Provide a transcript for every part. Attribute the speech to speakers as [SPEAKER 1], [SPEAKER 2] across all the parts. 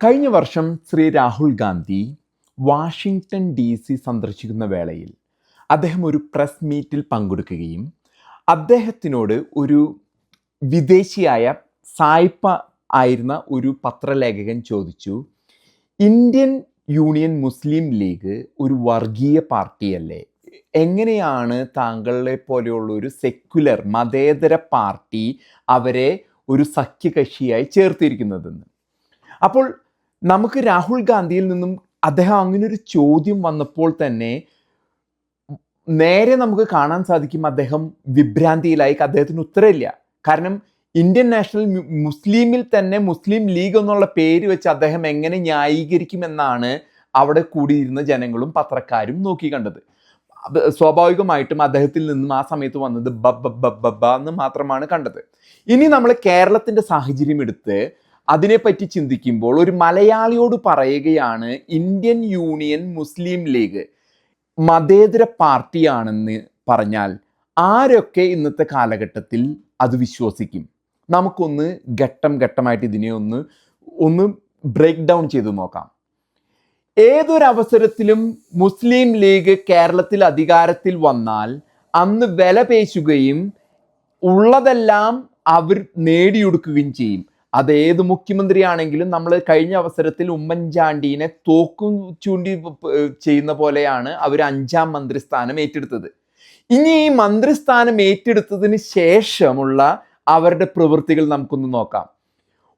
[SPEAKER 1] കഴിഞ്ഞ വർഷം Shri Rahul Gandhi Washington DC സന്ദർശിക്കുന്ന വേളയിൽ അദ്ദേഹം ഒരു പ്രസ് മീറ്റിൽ പങ്കെടുക്കുകയും അദ്ദേഹത്തിനോട് ഒരു വിദേശിയായ സായിപ്പ ആയിരുന്ന ഒരു പത്രലേഖകൻ ചോദിച്ചു, ഇന്ത്യൻ യൂണിയൻ മുസ്ലിം ലീഗ് ഒരു വർഗീയ പാർട്ടിയല്ലേ? എങ്ങനെയാണ് താങ്കളെ പോലെയുള്ള ഒരു സെക്യുലർ മതേതര പാർട്ടി അവരെ ഒരു സഖ്യകക്ഷിയായി ചേർത്തിരിക്കുന്നതെന്ന്. അപ്പോൾ നമുക്ക് രാഹുൽ ഗാന്ധിയിൽ നിന്നും അദ്ദേഹം അങ്ങനെ ഒരു ചോദ്യം വന്നപ്പോൾ തന്നെ നേരെ നമുക്ക് കാണാൻ സാധിക്കും അദ്ദേഹം വിഭ്രാന്തിയിലായി. അദ്ദേഹത്തിന് ഉത്തരമില്ല. കാരണം ഇന്ത്യൻ നാഷണൽ മുസ്ലിമിൽ തന്നെ മുസ്ലിം ലീഗ് എന്നുള്ള പേര് വെച്ച് അദ്ദേഹം എങ്ങനെ ന്യായീകരിക്കുമെന്നാണ് അവിടെ കൂടിയിരുന്ന ജനങ്ങളും പത്രക്കാരും നോക്കി കണ്ടത്. സ്വാഭാവികമായിട്ടും അദ്ദേഹത്തിൽ നിന്നും ആ സമയത്ത് വന്നത് ബബ്ബ എന്ന് മാത്രമാണ് കണ്ടത്. ഇനി നമ്മൾ കേരളത്തിന്റെ സാഹചര്യം എടുത്ത് അതിനെപ്പറ്റി ചിന്തിക്കുമ്പോൾ ഒരു മലയാളിയോട് പറയുകയാണ്, ഇന്ത്യൻ യൂണിയൻ മുസ്ലിം ലീഗ് മതേതര പാർട്ടിയാണെന്ന് പറഞ്ഞാൽ ആരൊക്കെ ഇന്നത്തെ കാലഘട്ടത്തിൽ അത് വിശ്വസിക്കും? നമുക്കൊന്ന് ഘട്ടം ഘട്ടമായിട്ട് ഇതിനെ ഒന്ന് ബ്രേക്ക് ഡൗൺ ചെയ്ത് നോക്കാം. ഏതൊരവസരത്തിലും മുസ്ലിം ലീഗ് കേരളത്തിൽ അധികാരത്തിൽ വന്നാൽ അന്ന് വില പേശുകയും ഉള്ളതെല്ലാം അവർ നേടിയെടുക്കുകയും ചെയ്യും. അതേത് മുഖ്യമന്ത്രിയാണെങ്കിലും നമ്മൾ കഴിഞ്ഞ അവസരത്തിൽ ഉമ്മൻചാണ്ടിനെ തോക്കും ചൂണ്ടി ചെയ്യുന്ന പോലെയാണ് അവർ 5ാം മന്ത്രിസ്ഥാനം ഏറ്റെടുത്തത്. ഇനി ഈ മന്ത്രിസ്ഥാനം ഏറ്റെടുത്തതിന് ശേഷമുള്ള അവരുടെ പ്രവൃത്തികൾ നമുക്കൊന്ന് നോക്കാം.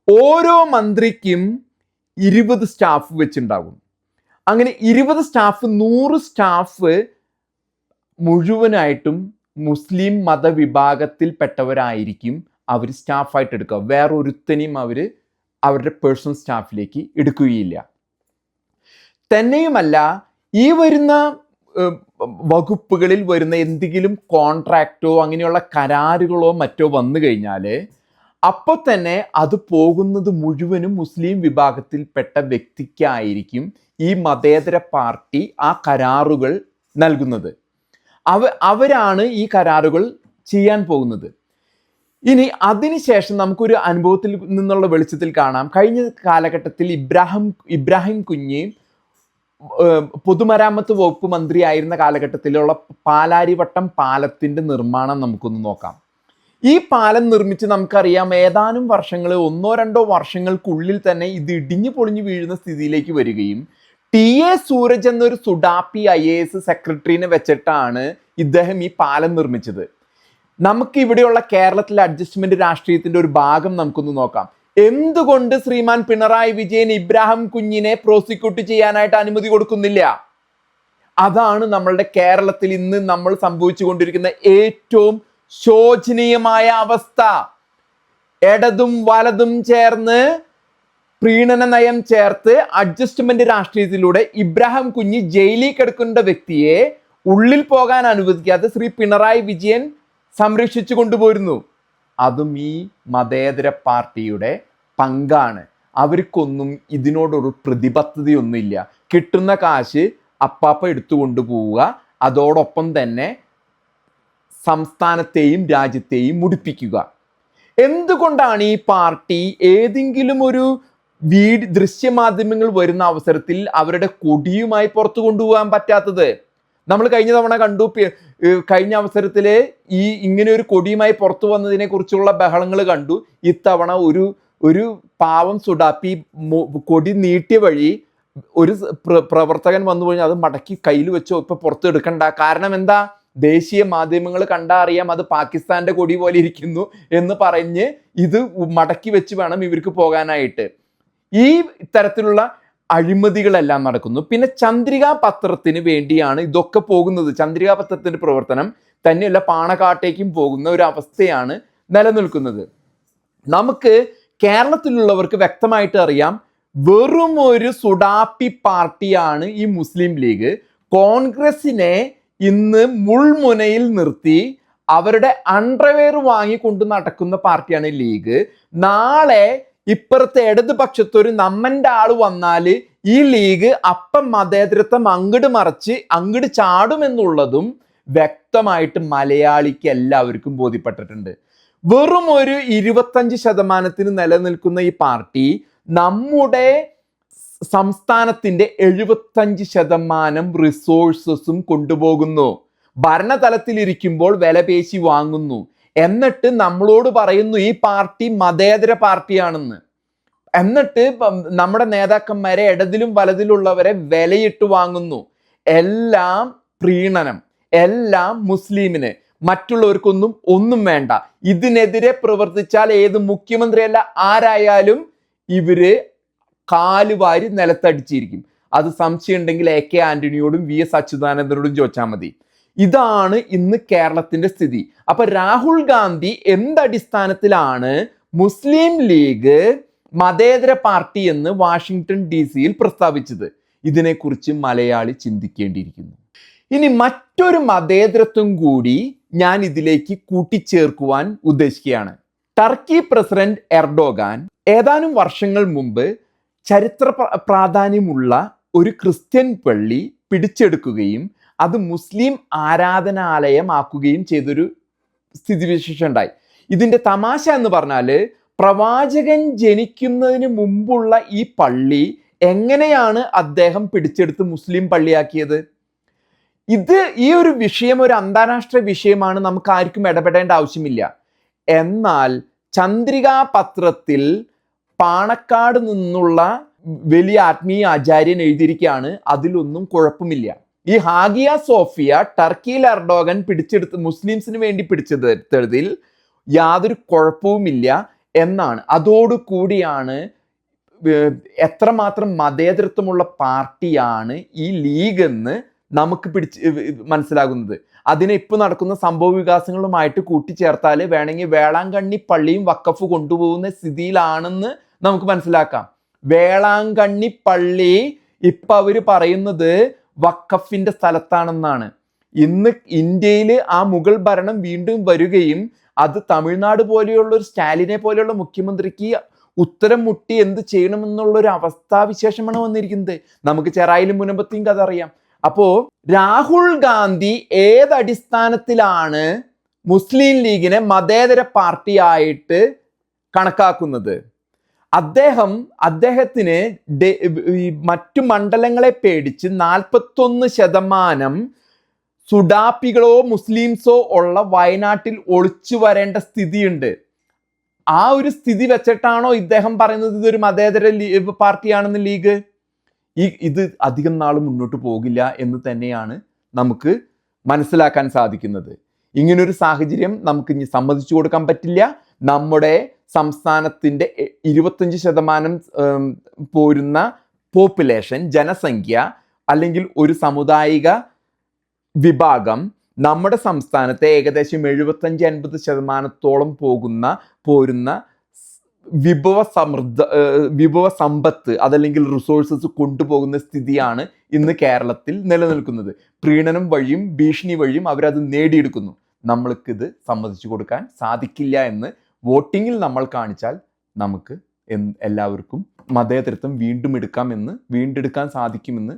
[SPEAKER 1] ഓരോ മന്ത്രിക്കും 20 സ്റ്റാഫ് വെച്ചുണ്ടാകും. അങ്ങനെ 20 സ്റ്റാഫ് 100 സ്റ്റാഫ് മുഴുവനായിട്ടും മുസ്ലിം മതവിഭാഗത്തിൽപ്പെട്ടവരായിരിക്കും അവർ സ്റ്റാഫായിട്ട് എടുക്കുക. വേറൊരുത്തനെയും അവർ അവരുടെ പേഴ്സണൽ സ്റ്റാഫിലേക്ക് എടുക്കുകയില്ല. തന്നെയുമല്ല, ഈ വരുന്ന വകുപ്പുകളിൽ വരുന്ന എന്തെങ്കിലും കോൺട്രാക്റ്റോ അങ്ങനെയുള്ള കരാറുകളോ മറ്റോ വന്നു കഴിഞ്ഞാൽ അപ്പോൾ തന്നെ അത് പോകുന്നത് മുഴുവനും മുസ്ലിം വിഭാഗത്തിൽപ്പെട്ട വ്യക്തിക്കായിരിക്കും ഈ മതേതര പാർട്ടി ആ കരാറുകൾ നൽകുന്നത്. അവരാണ് ഈ കരാറുകൾ ചെയ്യാൻ പോകുന്നത്. ഇനി അതിനുശേഷം നമുക്കൊരു അനുഭവത്തിൽ നിന്നുള്ള വെളിച്ചത്തിൽ കാണാം. കഴിഞ്ഞ കാലഘട്ടത്തിൽ ഇബ്രാഹിം കുഞ്ഞ് പൊതുമരാമത്ത് വകുപ്പ് മന്ത്രിയായിരുന്ന കാലഘട്ടത്തിലുള്ള പാലാരിവട്ടം പാലത്തിന്റെ നിർമ്മാണം നമുക്കൊന്ന് നോക്കാം. ഈ പാലം നിർമ്മിച്ച് നമുക്കറിയാം, ഏതാനും വർഷങ്ങൾ 1-2 വർഷങ്ങൾക്കുള്ളിൽ തന്നെ ഇത് ഇടിഞ്ഞു പൊളിഞ്ഞു വീഴുന്ന സ്ഥിതിയിലേക്ക് വരികയും TA സൂരജ് എന്നൊരു സുഡാപ്പി IAS സെക്രട്ടറിനെ വെച്ചിട്ടാണ് ഇദ്ദേഹം ഈ പാലം നിർമ്മിച്ചത്. നമുക്ക് ഇവിടെയുള്ള കേരളത്തിലെ അഡ്ജസ്റ്റ്മെന്റ് രാഷ്ട്രീയത്തിന്റെ ഒരു ഭാഗം നമുക്കൊന്ന് നോക്കാം. എന്തുകൊണ്ട് ശ്രീമാൻ പിണറായി വിജയൻ ഇബ്രാഹിം കുഞ്ഞിനെ പ്രോസിക്യൂട്ട് ചെയ്യാനായിട്ട് അനുമതി കൊടുക്കുന്നില്ല? അതാണ് നമ്മളുടെ കേരളത്തിൽ ഇന്ന് നമ്മൾ സംഭവിച്ചുകൊണ്ടിരിക്കുന്ന ഏറ്റവും ശോചനീയമായ അവസ്ഥ. ഇടതും വലതും ചേർന്ന് പ്രീണന നയം ചേർത്ത് അഡ്ജസ്റ്റ്മെന്റ് രാഷ്ട്രീയത്തിലൂടെ ഇബ്രാഹിം കുഞ്ഞ് ജയിലിൽ കിടക്കുന്ന വ്യക്തിയെ ഉള്ളിൽ പോകാൻ അനുവദിക്കാതെ ശ്രീ പിണറായി വിജയൻ സംരക്ഷിച്ചു കൊണ്ടുപോരുന്നു. അതും ഈ മതേതര പാർട്ടിയുടെ പങ്കാണ്. അവർക്കൊന്നും ഇതിനോടൊരു പ്രതിബദ്ധതയൊന്നുമില്ല. കിട്ടുന്ന കാശ് അപ്പാപ്പ എടുത്തുകൊണ്ടു പോവുക, അതോടൊപ്പം തന്നെ സംസ്ഥാനത്തെയും രാജ്യത്തെയും മുടിപ്പിക്കുക. എന്തുകൊണ്ടാണ് ഈ പാർട്ടി ഏതെങ്കിലും ഒരു ദൃശ്യമാധ്യമങ്ങൾ വരുന്ന അവസരത്തിൽ അവരുടെ കൊടിയുമായി പുറത്തു കൊണ്ടുപോകാൻ പറ്റാത്തത്? നമ്മൾ കഴിഞ്ഞ തവണ കണ്ടു, കഴിഞ്ഞ അവസരത്തില് ഇങ്ങനെ ഒരു കൊടിയുമായി പുറത്തു വന്നതിനെ കുറിച്ചുള്ള ബഹളങ്ങൾ കണ്ടു. ഇത്തവണ ഒരു പാവം സുഡാപ്പി കൊടി നീട്ടിയ വഴി ഒരു പ്രവർത്തകൻ വന്നു കഴിഞ്ഞാൽ അത് മടക്കി കയ്യിൽ വെച്ചോ ഇപ്പൊ പുറത്തെടുക്കണ്ട. കാരണം എന്താ? ദേശീയ മാധ്യമങ്ങൾ കണ്ടാ അറിയാം അത് പാകിസ്ഥാന്റെ കൊടി പോലെ ഇരിക്കുന്നു എന്ന് പറഞ്ഞ് ഇത് മടക്കി വെച്ച് വേണം ഇവർക്ക് പോകാനായിട്ട്. ഈ തരത്തിലുള്ള അഴിമതികളെല്ലാം നടക്കുന്നു. പിന്നെ ചന്ദ്രികാ പത്രത്തിന് വേണ്ടിയാണ് ഇതൊക്കെ പോകുന്നത്. ചന്ദ്രികാ പത്രത്തിന്റെ പ്രവർത്തനം തന്നെയല്ല, പാണക്കാട്ടേക്കും പോകുന്ന ഒരു അവസ്ഥയാണ് നിലനിൽക്കുന്നത്. നമുക്ക് കേരളത്തിലുള്ളവർക്ക് വ്യക്തമായിട്ട് അറിയാം, വെറും ഒരു സുഡാപ്പി പാർട്ടിയാണ് ഈ മുസ്ലിം ലീഗ്. കോൺഗ്രസിനെ ഇന്ന് മുൾമുനയിൽ നിർത്തി അവരുടെ അണ്ടർവെയർ വാങ്ങിക്കൊണ്ട് നടക്കുന്ന പാർട്ടിയാണ് ലീഗ്. നാളെ ഇപ്പുറത്തെ ഇടതുപക്ഷത്തൊരു നമ്മന്റെ ആള് വന്നാല് ഈ ലീഗ് അപ്പം മതേതരത്വം അങ്ങട് മറിച്ച് അങ്ങട് ചാടുമെന്നുള്ളതും വ്യക്തമായിട്ട് മലയാളിക്ക് എല്ലാവർക്കും ബോധ്യപ്പെട്ടിട്ടുണ്ട്. വെറും ഒരു 25% നിലനിൽക്കുന്ന ഈ പാർട്ടി നമ്മുടെ സംസ്ഥാനത്തിന്റെ 75% റിസോഴ്സസും കൊണ്ടുപോകുന്നു. ഭരണതലത്തിലിരിക്കുമ്പോൾ വിലപേശി വാങ്ങുന്നു. എന്നിട്ട് നമ്മളോട് പറയുന്നു ഈ പാർട്ടി മതേതര പാർട്ടിയാണെന്ന്. എന്നിട്ട് നമ്മുടെ നേതാക്കന്മാരെ ഇടതിലും വലതിലുള്ളവരെ വിലയിട്ട് വാങ്ങുന്നു. എല്ലാം പ്രീണനം, എല്ലാം മുസ്ലിമിന്, മറ്റുള്ളവർക്കൊന്നും ഒന്നും വേണ്ട. ഇതിനെതിരെ പ്രവർത്തിച്ചാൽ ഏത് മുഖ്യമന്ത്രിയല്ല ആരായാലും ഇവര് കാലുവാരി നിലത്തടിച്ചിരിക്കും. അത് സംശയം ഉണ്ടെങ്കിൽ AK ആന്റണിയോടും VS അച്യുതാനന്ദനോടും ചോദിച്ചാൽ മതി. ഇതാണ് ഇന്ന് കേരളത്തിന്റെ സ്ഥിതി. അപ്പൊ രാഹുൽ ഗാന്ധി എന്തടിസ്ഥാനത്തിലാണ് മുസ്ലിം ലീഗ് മതേതര പാർട്ടി എന്ന് വാഷിംഗ്ടൺ DC പ്രസ്താവിച്ചത്? ഇതിനെക്കുറിച്ച് മലയാളി ചിന്തിക്കേണ്ടിയിരിക്കുന്നു. ഇനി മറ്റൊരു മതേതരത്വം കൂടി ഞാൻ ഇതിലേക്ക് കൂട്ടിച്ചേർക്കുവാൻ ഉദ്ദേശിക്കുകയാണ്. ടർക്കി പ്രസിഡന്റ് എർഡോഗാൻ ഏതാനും വർഷങ്ങൾ മുമ്പ് ചരിത്ര പ്രാധാന്യമുള്ള ഒരു ക്രിസ്ത്യൻ പള്ളി പിടിച്ചെടുക്കുകയും അത് മുസ്ലിം ആരാധനാലയമാക്കുകയും ചെയ്തൊരു സ്ഥിതിവിശേഷം ഉണ്ടായി. ഇതിന്റെ തമാശ എന്ന് പറഞ്ഞാൽ, പ്രവാചകൻ ജനിക്കുന്നതിന് മുമ്പുള്ള ഈ പള്ളി എങ്ങനെയാണ് അദ്ദേഹം പിടിച്ചെടുത്ത് മുസ്ലിം പള്ളിയാക്കിയത്? ഈ ഒരു വിഷയം ഒരു അന്താരാഷ്ട്ര വിഷയമാണ്, നമുക്ക് ആർക്കും ഇടപെടേണ്ട ആവശ്യമില്ല. എന്നാൽ ചന്ദ്രികാ പത്രത്തിൽ പാണക്കാട് നിന്നുള്ള വലിയ ആത്മീയ ആചാര്യൻ എഴുതിയിരിക്കുകയാണ്, അതിലൊന്നും കുഴപ്പമില്ല. ഈ ഹാഗിയ സോഫിയ ടർക്കിയിൽ എർഡോഗൻ പിടിച്ചെടുത്ത് മുസ്ലിംസിന് വേണ്ടി പിടിച്ചെടുത്തതിൽ യാതൊരു കുഴപ്പവുമില്ല എന്നാണ്. അതോടുകൂടിയാണ് എത്രമാത്രം മതേതരത്വമുള്ള പാർട്ടിയാണ് ഈ ലീഗ് എന്ന് നമുക്ക് മനസ്സിലാകുന്നത്. അതിനെ ഇപ്പോൾ നടക്കുന്ന സംഭവ വികാസങ്ങളുമായിട്ട് കൂട്ടിച്ചേർത്താൽ വേണമെങ്കിൽ വേളാങ്കണ്ണി പള്ളിയും വഖഫ് കൊണ്ടുപോകുന്ന സ്ഥിതിയിലാണെന്ന് നമുക്ക് മനസ്സിലാക്കാം. വേളാങ്കണ്ണി പള്ളി ഇപ്പൊ അവര് പറയുന്നത് വഖഫിന്റെ സ്ഥലത്താണെന്നാണ്. ഇന്ന് ഇന്ത്യയിൽ ആ മുഗൾ ഭരണം വീണ്ടും വരികയും അത് തമിഴ്നാട് പോലെയുള്ള ഒരു സ്റ്റാലിനെ പോലെയുള്ള മുഖ്യമന്ത്രിക്ക് ഉത്തരം മുട്ടി എന്ത് ചെയ്യണമെന്നുള്ള ഒരു അവസ്ഥാവിശേഷമാണ് വന്നിരിക്കുന്നത്. നമുക്ക് ചെറായിലും മുനമ്പത്തെയും കഥ അറിയാം. അപ്പോ രാഹുൽ ഗാന്ധി ഏതടിസ്ഥാനത്തിലാണ് മുസ്ലിം ലീഗിനെ മതേതര പാർട്ടിയായിട്ട് കണക്കാക്കുന്നത്? അദ്ദേഹത്തിന് മറ്റു മണ്ഡലങ്ങളെ പേടിച്ച് 41% സുഡാപ്പികളോ മുസ്ലിംസോ ഉള്ള വയനാട്ടിൽ ഒളിച്ചു വരേണ്ട സ്ഥിതിയുണ്ട്. ആ ഒരു സ്ഥിതി വെച്ചിട്ടാണോ ഇദ്ദേഹം പറയുന്നത് ഇതൊരു മതേതര പാർട്ടിയാണെന്ന് ലീഗ്? ഇത് അധികം നാൾ മുന്നോട്ട് പോകില്ല എന്ന് തന്നെയാണ് നമുക്ക് മനസ്സിലാക്കാൻ സാധിക്കുന്നത്. ഇങ്ങനൊരു സാഹചര്യം നമുക്ക് ഇനി സമ്മതിച്ചു കൊടുക്കാൻ പറ്റില്ല. നമ്മുടെ സംസ്ഥാനത്തിൻ്റെ 25% പോരുന്ന പോപ്പുലേഷൻ, ജനസംഖ്യ അല്ലെങ്കിൽ ഒരു സാമുദായിക വിഭാഗം നമ്മുടെ സംസ്ഥാനത്തെ ഏകദേശം 75-80% പോരുന്ന വിഭവ സമ്പത്ത് അതല്ലെങ്കിൽ റിസോഴ്സസ് കൊണ്ടുപോകുന്ന സ്ഥിതിയാണ് ഇന്ന് കേരളത്തിൽ നിലനിൽക്കുന്നത്. പ്രീണനം വഴിയും ഭീഷണി വഴിയും അവരത് നേടിയെടുക്കുന്നു. നമ്മൾക്കിത് സമ്മതിച്ചു കൊടുക്കാൻ സാധിക്കില്ല എന്ന് വോട്ടിങ്ങിൽ നമ്മൾ കാണിച്ചാൽ നമുക്ക് എല്ലാവർക്കും മതേതരത്വം വീണ്ടെടുക്കാൻ സാധിക്കുമെന്ന്